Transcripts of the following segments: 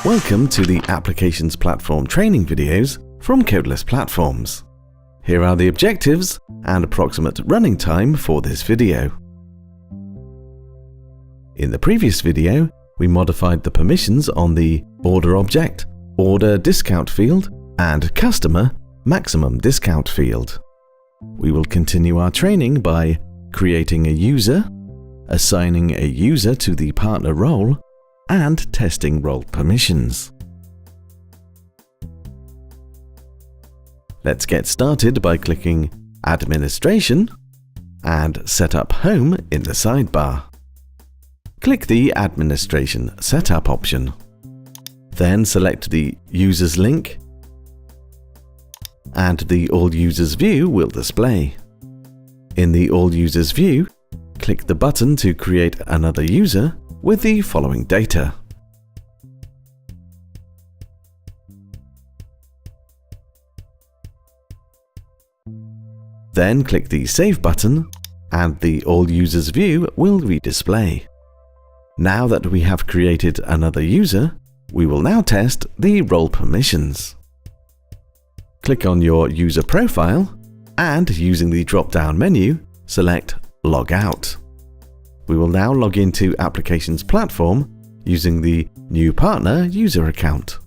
Welcome to the Applications Platform training videos from Codeless Platforms. Here are the objectives and approximate running time for this video. In the previous video, we modified the permissions on the order object, order discount field, and customer maximum discount field. We will continue our training by creating a user, assigning a user to the partner role, and testing role permissions. Let's get started by clicking Administration and Set Up Home in the sidebar. Click the Administration Setup option. Then select the Users link, and the All Users view will display. In the All Users view, click the button to create another user with the following data. Then click the Save button, and the All Users view will redisplay. Now that we have created another user, we will now test the role permissions. Click on your user profile, and using the drop-down menu, select Log Out. We will now log into Applications Platform using the New Partner user account.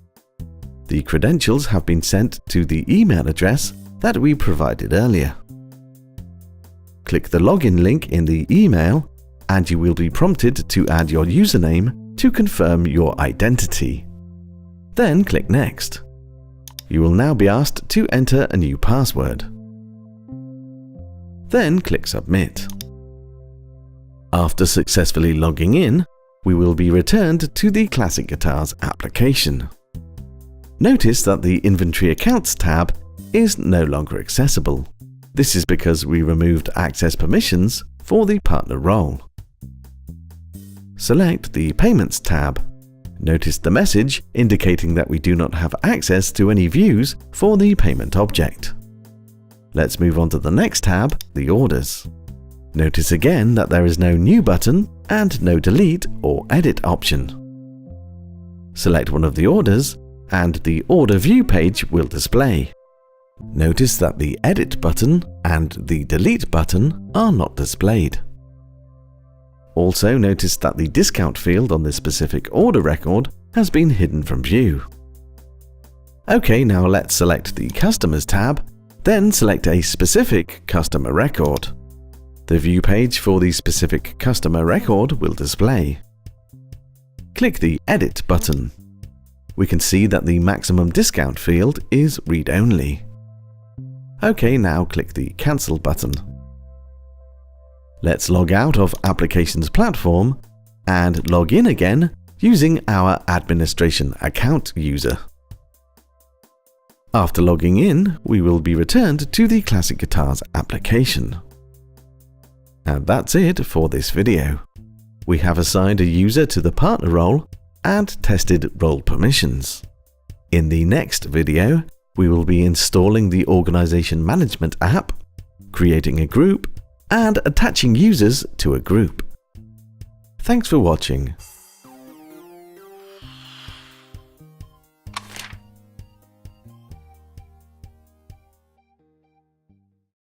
The credentials have been sent to the email address that we provided earlier. Click the login link in the email, and you will be prompted to add your username to confirm your identity. Then click Next. You will now be asked to enter a new password. Then click Submit. After successfully logging in, we will be returned to the Classic Guitars application. Notice that the Inventory Accounts tab is no longer accessible. This is because we removed access permissions for the partner role. Select the Payments tab. Notice the message indicating that we do not have access to any views for the payment object. Let's move on to the next tab, the Orders. Notice again that there is no New button and no Delete or Edit option. Select one of the orders, and the Order View page will display. Notice that the Edit button and the Delete button are not displayed. Also notice that the discount field on this specific order record has been hidden from view. Okay, now let's select the Customers tab, then select a specific customer record. The view page for the specific customer record will display. Click the Edit button. We can see that the maximum discount field is read-only. Okay, now click the Cancel button. Let's log out of Applications Platform and log in again using our Administration Account user. After logging in, we will be returned to the Classic Guitars application. And that's it for this video. We have assigned a user to the partner role and tested role permissions. In the next video, we will be installing the Organization Management app, creating a group, and attaching users to a group. Thanks for watching.